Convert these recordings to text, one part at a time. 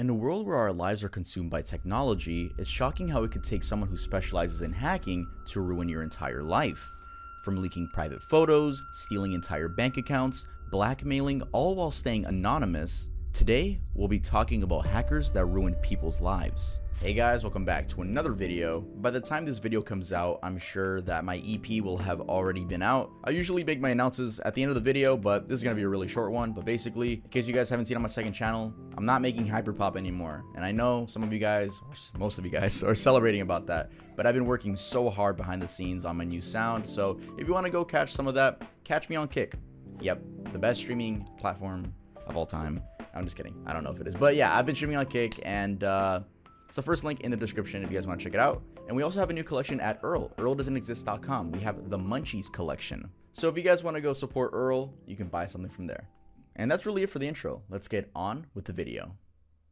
In a world where our lives are consumed by technology, it's shocking how it could take someone who specializes in hacking to ruin your entire life. From leaking private photos, stealing entire bank accounts, blackmailing, all while staying anonymous, today we'll be talking about hackers that ruin people's lives. Hey guys, welcome back to another video. By the time this video comes out, I'm sure that my EP will have already been out. I usually make my announcements at the end of the video, but this is going to be a really short one. But basically, in case you guys haven't seen on my second channel, I'm not making hyperpop anymore. And I know some of you guys, or most of you guys, are celebrating about that. But I've been working so hard behind the scenes on my new sound. So if you want to go catch some of that, catch me on Kick. Yep, the best streaming platform of all time. I'm just kidding. I don't know if it is. But yeah, I've been streaming on Kick, and it's the first link in the description if you guys want to check it out. And we also have a new collection at earldoesn'texist.com. We have the Munchies collection. So if you guys want to go support Earl, you can buy something from there. And that's really it for the intro. Let's get on with the video.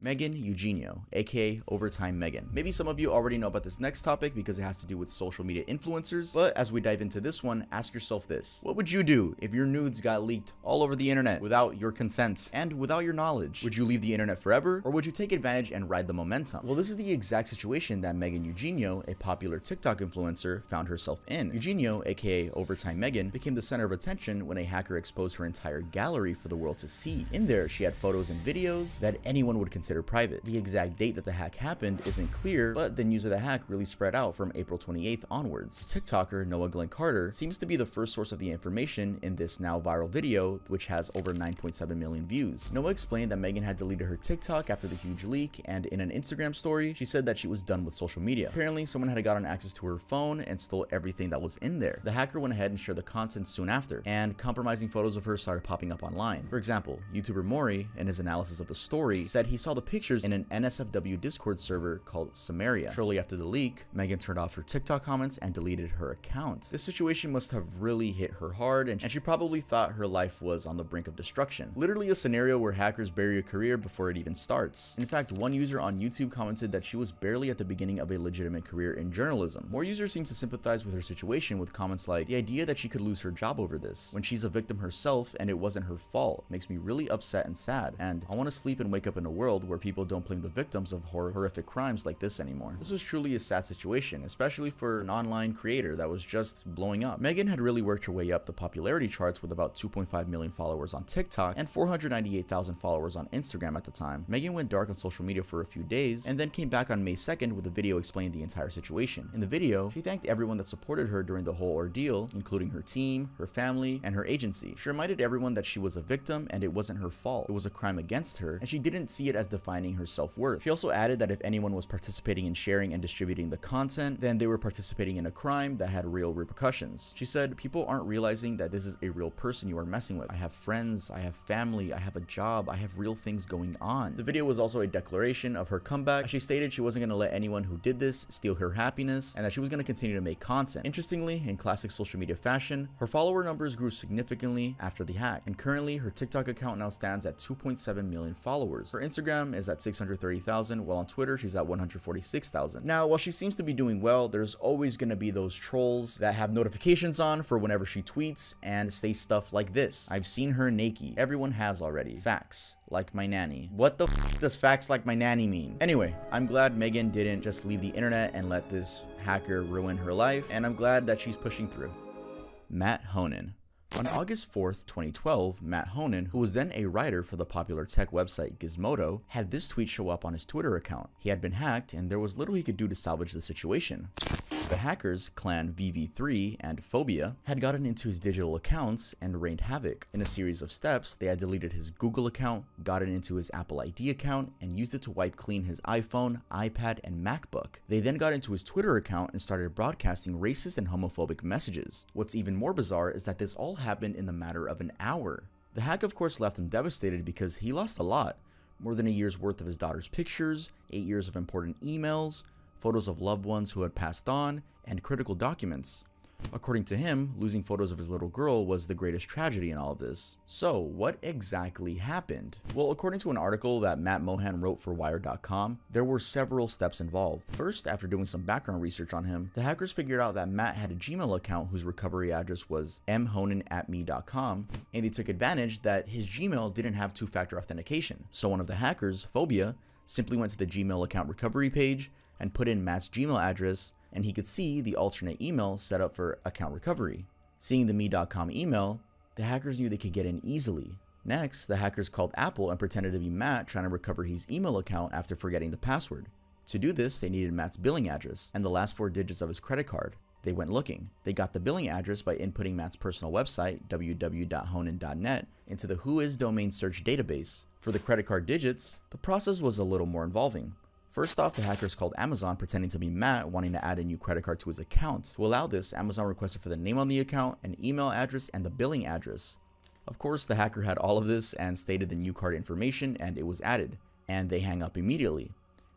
Megan Eugenio, aka Overtime Megan. Maybe some of you already know about this next topic because it has to do with social media influencers, but as we dive into this one, ask yourself this. What would you do if your nudes got leaked all over the internet without your consent and without your knowledge? Would you leave the internet forever, or would you take advantage and ride the momentum? Well, this is the exact situation that Megan Eugenio, a popular TikTok influencer, found herself in. Eugenio, aka Overtime Megan, became the center of attention when a hacker exposed her entire gallery for the world to see. In there, she had photos and videos that anyone would consider private. The exact date that the hack happened isn't clear, but the news of the hack really spread out from April 28th onwards. TikToker Noah Glenn Carter seems to be the first source of the information in this now viral video, which has over 9.7 million views. Noah explained that Megan had deleted her TikTok after the huge leak, and in an Instagram story, she said that she was done with social media. Apparently, someone had gotten access to her phone and stole everything that was in there. The hacker went ahead and shared the content soon after, and compromising photos of her started popping up online. For example, YouTuber Maury, in his analysis of the story, said he saw the pictures in an NSFW Discord server called Samaria. Shortly after the leak, Megan turned off her TikTok comments and deleted her account. This situation must have really hit her hard, and she probably thought her life was on the brink of destruction. Literally a scenario where hackers bury a career before it even starts. In fact, one user on YouTube commented that she was barely at the beginning of a legitimate career in journalism. More users seem to sympathize with her situation with comments like, the idea that she could lose her job over this, when she's a victim herself and it wasn't her fault, makes me really upset and sad, and I want to sleep and wake up in a world where people don't blame the victims of horrific crimes like this anymore. This was truly a sad situation, especially for an online creator that was just blowing up. Megan had really worked her way up the popularity charts with about 2.5 million followers on TikTok and 498,000 followers on Instagram at the time. Megan went dark on social media for a few days and then came back on May 2nd with a video explaining the entire situation. In the video, she thanked everyone that supported her during the whole ordeal, including her team, her family, and her agency. She reminded everyone that she was a victim and it wasn't her fault. It was a crime against her, and she didn't see it as defining her self-worth. She also added that if anyone was participating in sharing and distributing the content, then they were participating in a crime that had real repercussions. She said, people aren't realizing that this is a real person you are messing with. I have friends, I have family, I have a job, I have real things going on. The video was also a declaration of her comeback. She stated she wasn't going to let anyone who did this steal her happiness, and that she was going to continue to make content. Interestingly, in classic social media fashion, her follower numbers grew significantly after the hack, and currently her TikTok account now stands at 2.7 million followers. Her Instagram is at 630,000, while on Twitter she's at 146,000. Now, while she seems to be doing well, there's always going to be those trolls that have notifications on for whenever she tweets and say stuff like this. I've seen her naked. Everyone has already. Facts like my nanny. What the f does facts like my nanny mean? Anyway, I'm glad Megan didn't just leave the internet and let this hacker ruin her life, and I'm glad that she's pushing through. Matt Honan. On August 4th, 2012, Matt Honan, who was then a writer for the popular tech website Gizmodo, had this tweet show up on his Twitter account. He had been hacked, and there was little he could do to salvage the situation. The hackers, Clan VV3 and Phobia, had gotten into his digital accounts and rained havoc. In a series of steps, they had deleted his Google account, gotten into his Apple ID account, and used it to wipe clean his iPhone, iPad, and MacBook. They then got into his Twitter account and started broadcasting racist and homophobic messages. What's even more bizarre is that this all happened in the matter of an hour. The hack of course left him devastated because he lost a lot. More than a year's worth of his daughter's pictures, 8 years of important emails, photos of loved ones who had passed on, and critical documents. According to him, losing photos of his little girl was the greatest tragedy in all of this. So, what exactly happened? Well, according to an article that Matt Mohan wrote for Wired.com, there were several steps involved. First, after doing some background research on him, the hackers figured out that Matt had a Gmail account whose recovery address was mhonan@me.com, and they took advantage that his Gmail didn't have two-factor authentication. So one of the hackers, Phobia, simply went to the Gmail account recovery page and put in Matt's Gmail address, and he could see the alternate email set up for account recovery. Seeing the me.com email, the hackers knew they could get in easily. Next, the hackers called Apple and pretended to be Matt trying to recover his email account after forgetting the password. To do this, they needed Matt's billing address and the last 4 digits of his credit card. They went looking. They got the billing address by inputting Matt's personal website, www.honan.net, into the Whois domain search database. For the credit card digits, the process was a little more involving. First off, the hackers called Amazon pretending to be Matt wanting to add a new credit card to his account. To allow this, Amazon requested for the name on the account, an email address, and the billing address. Of course, the hacker had all of this and stated the new card information, and it was added. And they hang up immediately.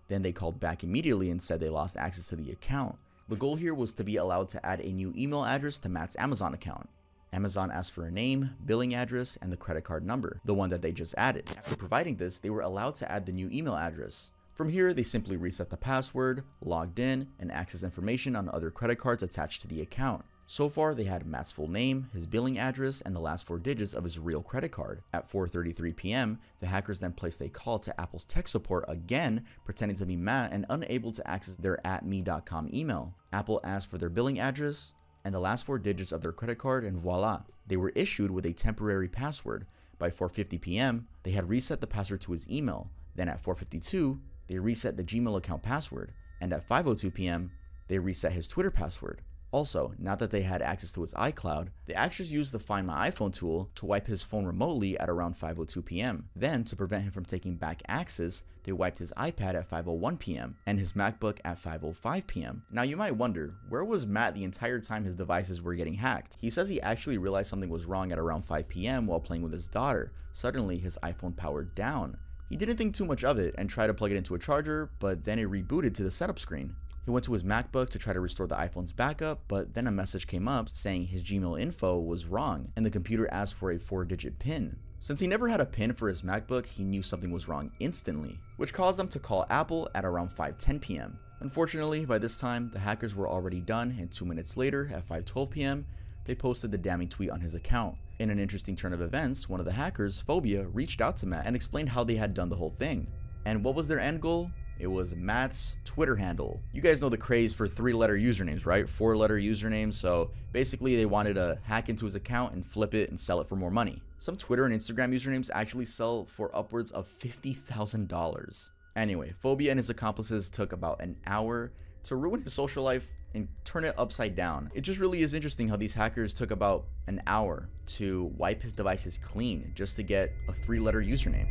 Then they called back immediately and said they lost access to the account. The goal here was to be allowed to add a new email address to Matt's Amazon account. Amazon asked for a name, billing address, and the credit card number, the one that they just added. After providing this, they were allowed to add the new email address. From here, they simply reset the password, logged in, and accessed information on other credit cards attached to the account. So far, they had Matt's full name, his billing address, and the last 4 digits of his real credit card. At 4:33 p.m., the hackers then placed a call to Apple's tech support again, pretending to be Matt and unable to access their @me.com email. Apple asked for their billing address and the last 4 digits of their credit card, and voila, they were issued with a temporary password. By 4:50 p.m., they had reset the password to his email. Then at 4:52, they reset the Gmail account password, and at 5:02 p.m., they reset his Twitter password. Also, now that they had access to his iCloud, the hackers used the Find My iPhone tool to wipe his phone remotely at around 5:02 p.m. Then, to prevent him from taking back access, they wiped his iPad at 5:01 p.m. and his MacBook at 5:05 p.m. Now you might wonder, where was Matt the entire time his devices were getting hacked? He says he actually realized something was wrong at around 5 p.m. while playing with his daughter. Suddenly, his iPhone powered down. He didn't think too much of it and tried to plug it into a charger, but then it rebooted to the setup screen. He went to his MacBook to try to restore the iPhone's backup, but then a message came up saying his Gmail info was wrong and the computer asked for a 4-digit PIN. Since he never had a PIN for his MacBook, he knew something was wrong instantly, which caused them to call Apple at around 5:10 p.m. Unfortunately, by this time, the hackers were already done, and 2 minutes later, at 5:12 p.m., they posted the damning tweet on his account. In an interesting turn of events, one of the hackers, Phobia, reached out to Matt and explained how they had done the whole thing. And what was their end goal? It was Matt's Twitter handle. You guys know the craze for 3-letter usernames, right? 4-letter usernames. So basically they wanted to hack into his account and flip it and sell it for more money. Some Twitter and Instagram usernames actually sell for upwards of $50,000. Anyway, Phobia and his accomplices took about an hour to ruin his social life and turn it upside down. It just really is interesting how these hackers took about an hour to wipe his devices clean just to get a 3-letter username.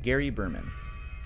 Gary Berman.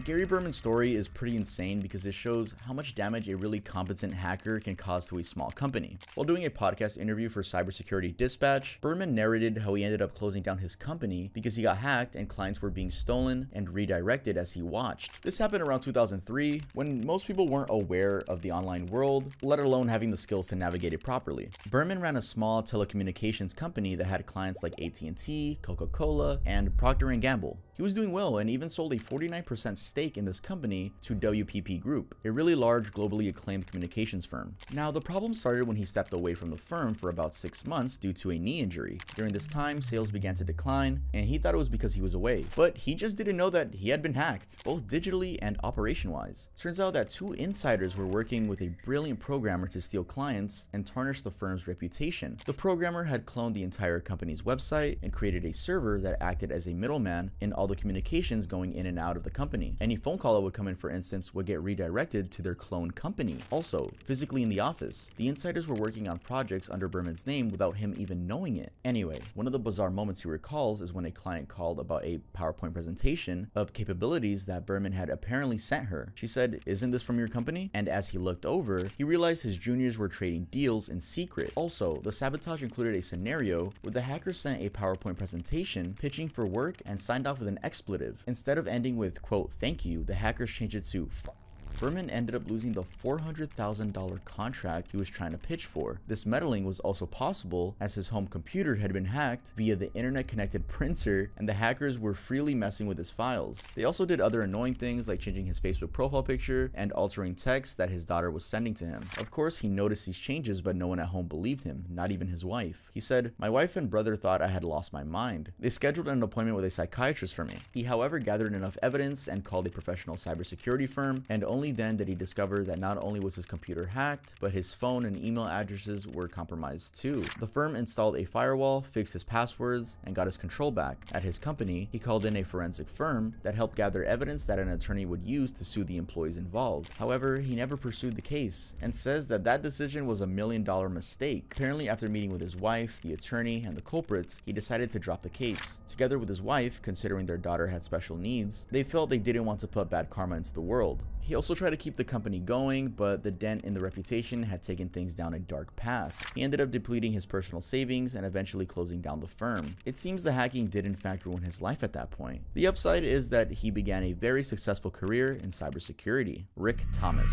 Gary Berman's story is pretty insane because it shows how much damage a really competent hacker can cause to a small company. While doing a podcast interview for Cybersecurity Dispatch, Berman narrated how he ended up closing down his company because he got hacked and clients were being stolen and redirected as he watched. This happened around 2003 when most people weren't aware of the online world, let alone having the skills to navigate it properly. Berman ran a small telecommunications company that had clients like AT&T, Coca-Cola, and Procter & Gamble. He was doing well and even sold a 49% stake in this company to WPP Group, a really large globally acclaimed communications firm. Now, the problem started when he stepped away from the firm for about 6 months due to a knee injury. During this time, sales began to decline, and he thought it was because he was away. But he just didn't know that he had been hacked, both digitally and operation-wise. Turns out that 2 insiders were working with a brilliant programmer to steal clients and tarnish the firm's reputation. The programmer had cloned the entire company's website and created a server that acted as a middleman in all the communications going in and out of the company. Any phone call that would come in, for instance, would get redirected to their cloned company. Also, physically in the office, the insiders were working on projects under Berman's name without him even knowing it. Anyway, one of the bizarre moments he recalls is when a client called about a PowerPoint presentation of capabilities that Berman had apparently sent her. She said, "Isn't this from your company?" And as he looked over, he realized his juniors were trading deals in secret. Also, the sabotage included a scenario where the hacker sent a PowerPoint presentation pitching for work and signed off with an expletive. Instead of ending with, quote, "thank you," the hackers changed it to "fuck." Berman ended up losing the $400,000 contract he was trying to pitch for. This meddling was also possible as his home computer had been hacked via the internet-connected printer, and the hackers were freely messing with his files. They also did other annoying things like changing his Facebook profile picture and altering texts that his daughter was sending to him. Of course, he noticed these changes, but no one at home believed him, not even his wife. He said, "My wife and brother thought I had lost my mind. They scheduled an appointment with a psychiatrist for me." He, however, gathered enough evidence and called a professional cybersecurity firm, and only then did he discover that not only was his computer hacked, but his phone and email addresses were compromised too. The firm installed a firewall, fixed his passwords, and got his control back. At his company, he called in a forensic firm that helped gather evidence that an attorney would use to sue the employees involved. However, he never pursued the case and says that that decision was a $1 million mistake. Apparently, after meeting with his wife, the attorney, and the culprits, he decided to drop the case. Together with his wife, considering their daughter had special needs, they felt they didn't want to put bad karma into the world. He also tried to keep the company going, but the dent in the reputation had taken things down a dark path. He ended up depleting his personal savings and eventually closing down the firm. It seems the hacking did in fact ruin his life at that point. The upside is that he began a very successful career in cybersecurity. Rick Thomas.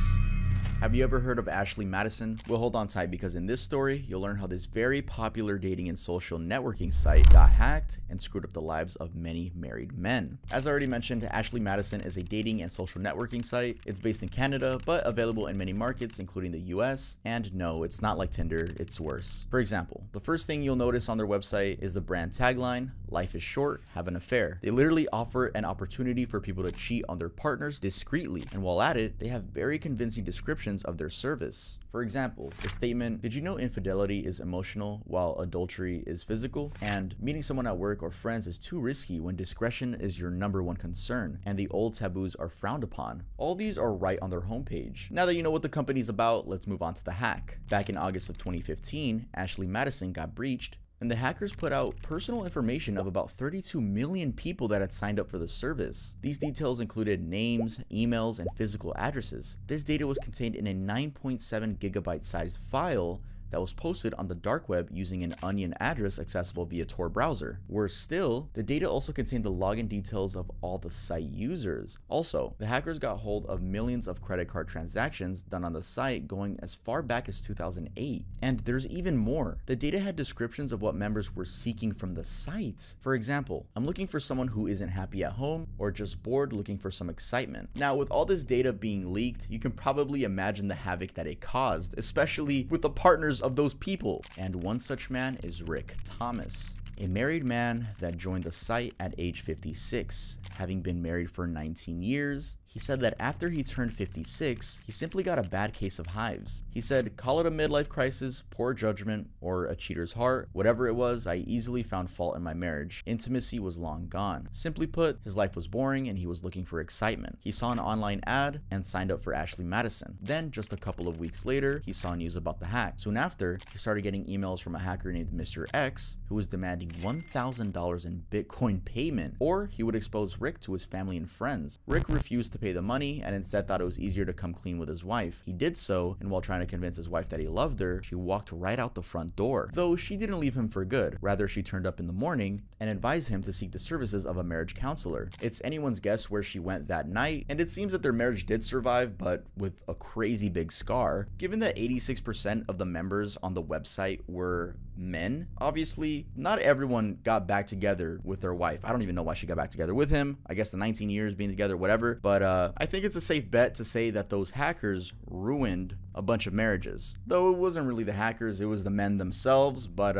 Have you ever heard of Ashley Madison? Well, hold on tight, because in this story, you'll learn how this very popular dating and social networking site got hacked and screwed up the lives of many married men. As I already mentioned, Ashley Madison is a dating and social networking site. It's based in Canada, but available in many markets, including the US. And no, it's not like Tinder, it's worse. For example, the first thing you'll notice on their website is the brand tagline, "Life is short, have an affair." They literally offer an opportunity for people to cheat on their partners discreetly, and while at it, they have very convincing descriptions of their service. For example, the statement, "Did you know infidelity is emotional while adultery is physical?" And "Meeting someone at work or friends is too risky when discretion is your #1 concern, and the old taboos are frowned upon." All these are right on their homepage. Now that you know what the company's about, let's move on to the hack. Back in August of 2015, Ashley Madison got breached, and the hackers put out personal information of about 32 million people that had signed up for the service. These details included names, emails, and physical addresses. This data was contained in a 9.7 gigabyte sized file that was posted on the dark web using an Onion address accessible via Tor browser. Worse still, the data also contained the login details of all the site users. Also, the hackers got hold of millions of credit card transactions done on the site going as far back as 2008. And there's even more. The data had descriptions of what members were seeking from the site. For example, "I'm looking for someone who isn't happy at home or just bored looking for some excitement." Now, with all this data being leaked, you can probably imagine the havoc that it caused, especially with the partners of those people. And one such man is Rick Thomas, a married man that joined the site at age 56. Having been married for 19 years, he said that after he turned 56, he simply got a bad case of hives. He said, "Call it a midlife crisis, poor judgment, or a cheater's heart. Whatever it was, I easily found fault in my marriage. Intimacy was long gone." Simply put, his life was boring and he was looking for excitement. He saw an online ad and signed up for Ashley Madison. Then, just a couple of weeks later, he saw news about the hack. Soon after, he started getting emails from a hacker named Mr. X, who was demanding $1,000 in Bitcoin payment, or he would expose Rick to his family and friends. Rick refused to pay the money and instead thought it was easier to come clean with his wife. He did so, and while trying to convince his wife that he loved her, she walked right out the front door. Though she didn't leave him for good. Rather, she turned up in the morning and advised him to seek the services of a marriage counselor. It's anyone's guess where she went that night, and it seems that their marriage did survive, but with a crazy big scar. Given that 86% of the members on the website were men, obviously not everyone got back together with their wife. I don't even know why she got back together with him. I guess the 19 years being together, whatever. But I think it's a safe bet to say that those hackers ruined a bunch of marriages. Though it wasn't really the hackers, it was the men themselves. But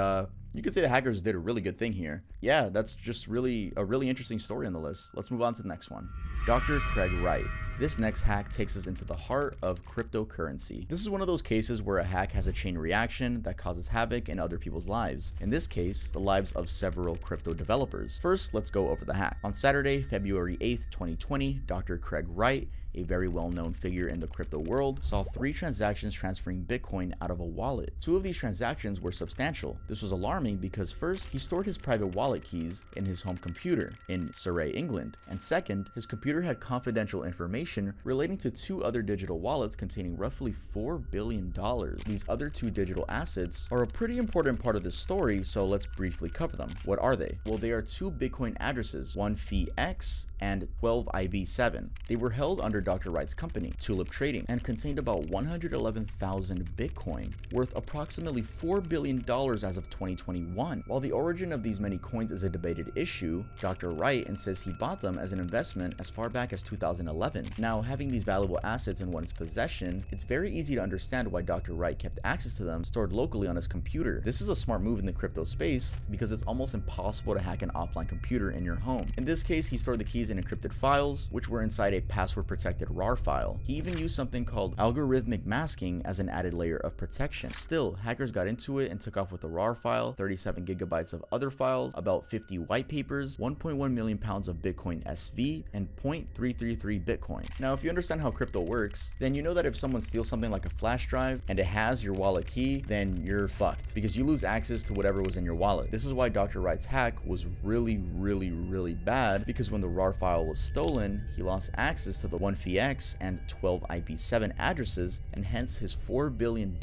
you could say the hackers did a really good thing here. Yeah, that's just a really interesting story on the list. Let's move on to the next one. Dr. Craig Wright. This next hack takes us into the heart of cryptocurrency. This is one of those cases where a hack has a chain reaction that causes havoc in other people's lives. In this case, the lives of several crypto developers. First, let's go over the hack. On Saturday, February 8th, 2020, Dr. Craig Wright, a very well-known figure in the crypto world, saw 3 transactions transferring Bitcoin out of a wallet. 2 of these transactions were substantial. This was alarming because first, he stored his private wallet keys in his home computer in Surrey, England, and second, his computer had confidential information investigation relating to 2 other digital wallets containing roughly $4 billion. These other 2 digital assets are a pretty important part of this story, so let's briefly cover them. What are they? Well, they are 2 Bitcoin addresses, one fee X and 12IB7. They were held under Dr. Wright's company, Tulip Trading, and contained about 111,000 Bitcoin, worth approximately $4 billion as of 2021. While the origin of these many coins is a debated issue, Dr. Wright insists he bought them as an investment as far back as 2011. Now, having these valuable assets in one's possession, it's very easy to understand why Dr. Wright kept access to them stored locally on his computer. This is a smart move in the crypto space because it's almost impossible to hack an offline computer in your home. In this case, he stored the keys in encrypted files, which were inside a password-protected RAR file. He even used something called algorithmic masking as an added layer of protection. Still, hackers got into it and took off with the RAR file, 37 gigabytes of other files, about 50 white papers, 1.1 million pounds of Bitcoin SV, and 0.333 Bitcoin. Now, if you understand how crypto works, then you know that if someone steals something like a flash drive and it has your wallet key, then you're fucked because you lose access to whatever was in your wallet. This is why Dr. Wright's hack was really bad, because when the RAR file was stolen, he lost access to the 1FX and 12IP7 addresses and hence his $4 billion.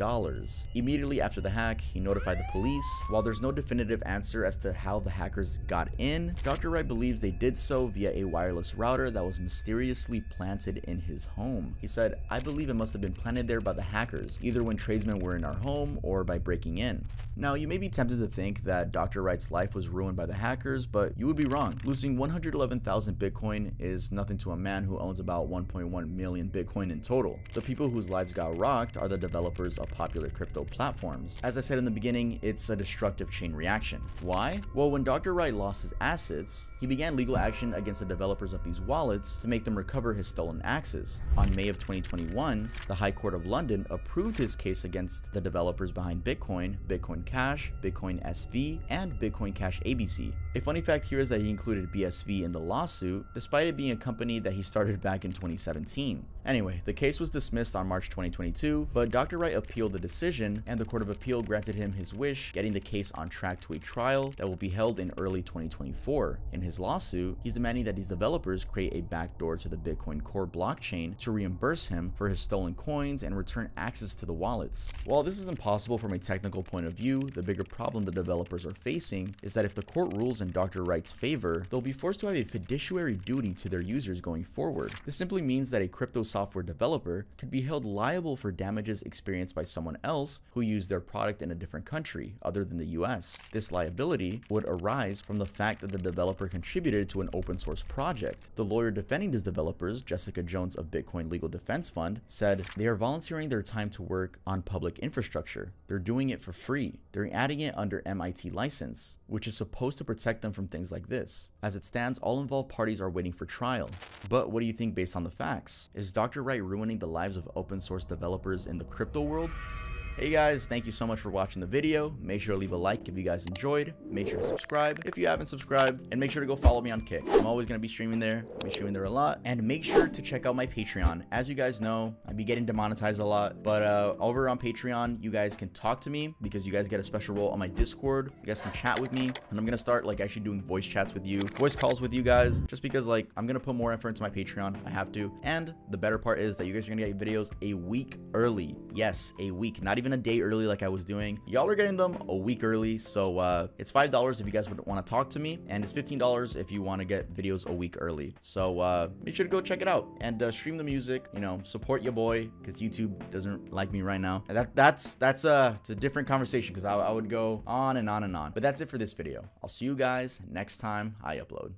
Immediately after the hack, he notified the police. While there's no definitive answer as to how the hackers got in, Dr. Wright believes they did so via a wireless router that was mysteriously planted in his home. He said, "I believe it must have been planted there by the hackers, either when tradesmen were in our home or by breaking in." Now, you may be tempted to think that Dr. Wright's life was ruined by the hackers, but you would be wrong. Losing 111,000 Bitcoin is nothing to a man who owns about 1.1 million Bitcoin in total. The people whose lives got rocked are the developers of popular crypto platforms. As I said in the beginning, it's a destructive chain reaction. Why? Well, when Dr. Wright lost his assets, he began legal action against the developers of these wallets to make them recover his stolen access. On May of 2021, the High Court of London approved his case against the developers behind Bitcoin, Bitcoin Cash, Bitcoin SV, and Bitcoin Cash ABC. A funny fact here is that he included BSV in the lawsuit, despite it being a company that he started back in 2017. Anyway, the case was dismissed on March 2022, but Dr. Wright appealed the decision, and the Court of Appeal granted him his wish, getting the case on track to a trial that will be held in early 2024. In his lawsuit, he's demanding that these developers create a backdoor to the Bitcoin Core blockchain to reimburse him for his stolen coins and return access to the wallets. While this is impossible from a technical point of view, the bigger problem the developers are facing is that if the court rules in Dr. Wright's favor, they'll be forced to have a fiduciary duty to their users going forward. This simply means that a crypto software developer could be held liable for damages experienced by someone else who used their product in a different country other than the US. This liability would arise from the fact that the developer contributed to an open source project. The lawyer defending these developers, Jessica Jones of Bitcoin Legal Defense Fund, said they are volunteering their time to work on public infrastructure. They're doing it for free. They're adding it under MIT license, which is supposed to protect them from things like this. As it stands, all involved parties are waiting for trial. But what do you think based on the facts? Is Dr. Wright ruining the lives of open source developers in the crypto world? Hey guys, thank you so much for watching the video. Make sure to leave a like if you guys enjoyed. Make sure to subscribe if you haven't subscribed. And make sure to go follow me on Kick. I'm always going to be streaming there. I'll be streaming there a lot. And make sure to check out my Patreon. As you guys know, I be getting demonetized a lot. But over on Patreon, you guys can talk to me because you guys get a special role on my Discord. You guys can chat with me. And I'm going to start like actually doing voice chats with you. Voice calls with you guys. Just because like I'm going to put more effort into my Patreon. I have to. And the better part is that you guys are going to get videos a week early. Yes, a week. Not even a day early like I was doing. Y'all are getting them a week early, so it's $5 if you guys would want to talk to me, and it's $15 if you want to get videos a week early. So make sure to go check it out and stream the music, you know, support your boy, because YouTube doesn't like me right now. That's it's a different conversation, because I would go on and on and on. But that's it for this video. I'll see you guys next time I upload.